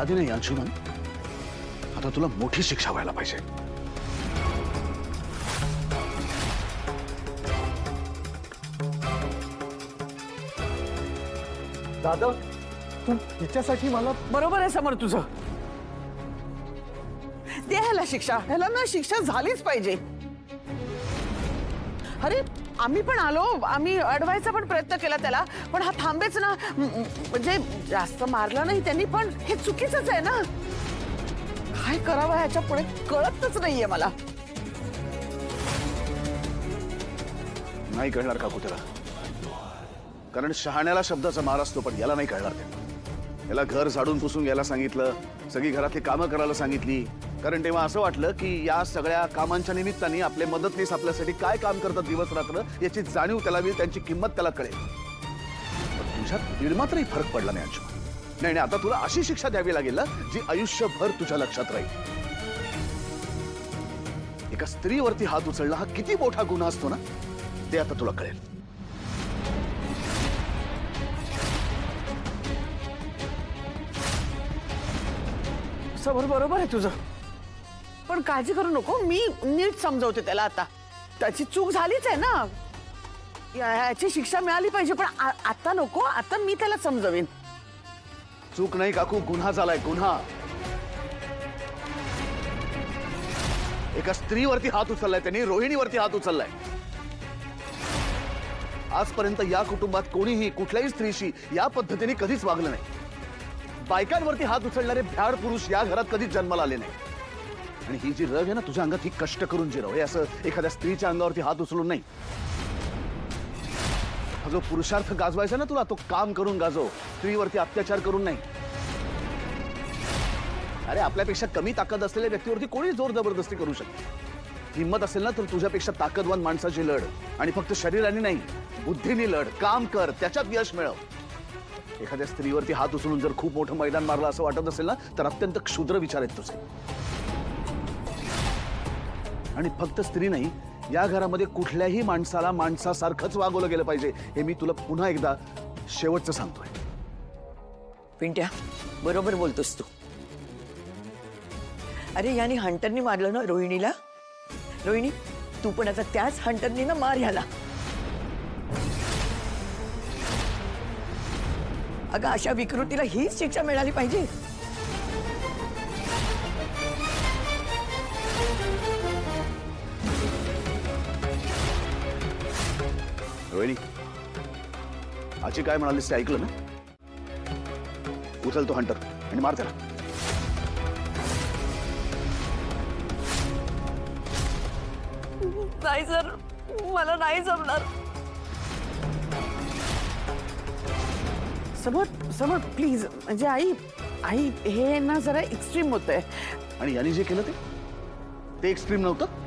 साधी नाही अंशुमन, आता तुला मोठी शिक्षा व्हायला पाहिजे. दादा तू तिच्यासाठी मला बरोबर आहे समोर तुझं. दे ह्याला शिक्षा, ह्याला ना शिक्षा झालीच पाहिजे. अरे आम्ही पण आलो, आम्ही अडवायचा पण प्रयत्न केला त्याला, पण हा थांबेच ना. म्हणजे जास्त मारला नाही त्यांनी, पण हे चुकीचंच आहे ना. काय करावं ह्याच्या पुढे कळतच नाहीये मला. नाही कळणार काकू त्याला, कारण शहाण्याला शब्दाचा मार असतो, पण याला नाही कळणार ते. याला घर झाडून पुसून घ्यायला सांगितलं, सगळी घरातली कामं करायला सांगितली, कारण तेव्हा असं वाटलं की या सगळ्या कामांच्या निमित्ताने आपले मदतनीस आपल्यासाठी काय काम करतात दिवस रात्र याची जाणीव त्याला होईल, त्यांची किंमत त्याला कळेल. पण तुझ्यात दीड मात्रही फरक पडला नाही अंशुमन. नाही नाही, आता तुला अशी शिक्षा द्यावी लागेल ना जी आयुष्यभर तुझ्या लक्षात राहील. एका स्त्रीवरती हात उचलणं हा किती मोठा गुन्हा असतो ना, ते आता तुला कळेल. समोर बरोबर आहे तुझं, पण काळजी करू नको, मी नीट समजवते त्याला. आता त्याची चूक झालीच आहे ना, याची शिक्षा मिळाली पाहिजे, पण आता नको. आता मी त्याला समजवेन. चूक नाही काकू, गुन्हा झालाय, गुन्हा. एका स्त्रीवरती हात उचललाय त्यांनी, रोहिणीवरती हात उचललाय. आजपर्यंत या कुटुंबात कोणीही कुठल्याही स्त्रीशी या पद्धतीने कधीच वागलं नाही. बायकांवरती हात उचलणारे भ्याड पुरुष या घरात कधीच जन्माला आले नाही. आणि ही जी रग आहे ना तुझ्या अंगात, ही कष्ट करून जिरव, हे असं एखाद्या स्त्रीच्या अंगावरती हात उचलून नाही. हा जो पुरुषार्थ गाजवायचा ना तुला, तो काम करून गाजव, स्त्रीवरती अत्याचार करून नाही. अरे आपल्यापेक्षा कमी ताकद असलेल्या व्यक्तीवरती कोणी जोर जबरदस्ती करू शकते. हिंमत असेल ना तर तुझ्यापेक्षा ताकदवान माणसाची लढ, आणि फक्त शरीराने नाही बुद्धीने लढ, काम कर, त्याच्यात यश मिळव. एखाद्या स्त्रीवरती हात उचलून जर खूप मोठं मैदान मारलं असं वाटत असेल ना, तर अत्यंत क्षुद्र विचार आहेत तुझे. आणि फक्त स्त्री नाही, या घरामध्ये कुठल्याही माणसाला माणसासारखंच वागवलं गेलं पाहिजे, हे मी तुला पुन्हा एकदा शेवटचं सांगतोय. पिंट्या बरोबर बोलतोस तू. अरे याने हंटरनी मारलं ना रोहिणीला. रोहिणी तू पण आता त्याच हंटरनी ना मार ह्याला. अगं अशा विकृतीला हीच शिक्षा मिळाली पाहिजे. रोहिणी, आजी काय म्हणालीस ते ऐकलं ना? उचल तो हंटर आणि मार त्याला. नाही सर, मला नाही जमणार. समोर समोर प्लीज. म्हणजे आई आई हे ना जरा एक्स्ट्रीम होतंय. आणि यांनी जे केलं ते एक्स्ट्रीम नव्हतं.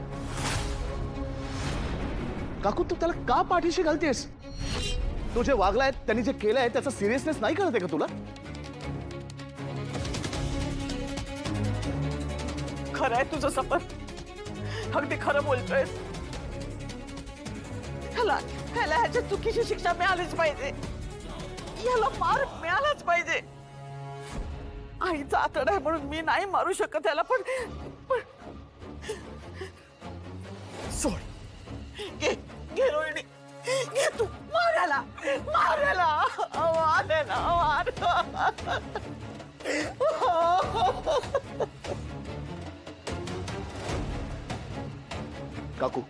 काकू तू त्याला का पाठीशी घालतेस? तो जे वागलाय, त्यांनी जे केलंय त्याचा सिरियसनेस नाही कळत का तुला? खरं आहे तुझं समोर, अगदी खरं बोलतोय. ह्याला ह्याच्या चुकीची शिक्षा मिळालीच पाहिजे. याला मार मिळालाच पाहिजे. आईचा आतड आहे म्हणून मी नाही मारू शकत त्याला, पण सोड. घे रोहिणी, घे तू. मार याला, मार याला. मार याला, मार. काकू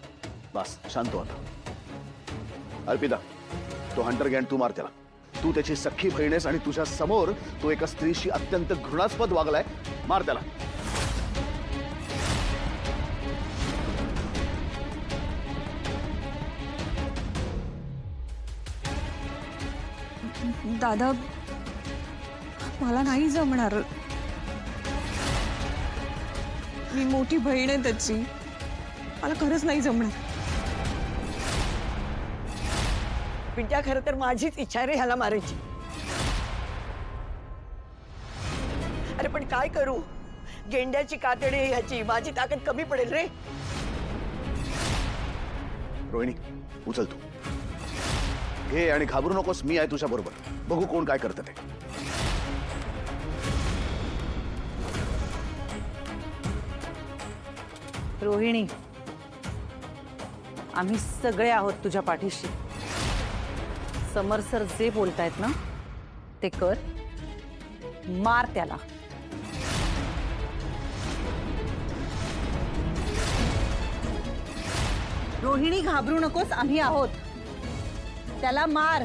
बस शांत हो आता. अर्पिता, तो हंटर गॅन तू मार त्याला. तू त्याची सख्खी बहिणेस आणि तुझ्या समोर तो एका स्त्रीशी अत्यंत घृणास्पद वागलाय. मार त्याला. दादा मला नाही जमणार. मी मोठी बहीण आहे त्याची, मला खरंच नाही जमणार. पिंट्या खरं तर माझीच इच्छा आहे रे ह्याला मारायची. अरे पण काय करू, गेंड्याची कातडी ह्याची, माझी ताकद कमी पडेल रे. रोहिणी उचल तू. घे आणि घाबरू नकोस, मी आहे तुझ्या बरोबर. बघू कोण काय करतं ते. रोहिणी, आम्ही सगळे आहोत तुझ्या पाठीशी. समर सर जे बोलतायत ना ते कर, मार त्याला. रोहिणी, घाबरू नकोस, आम्ही आहोत. त्याला मार.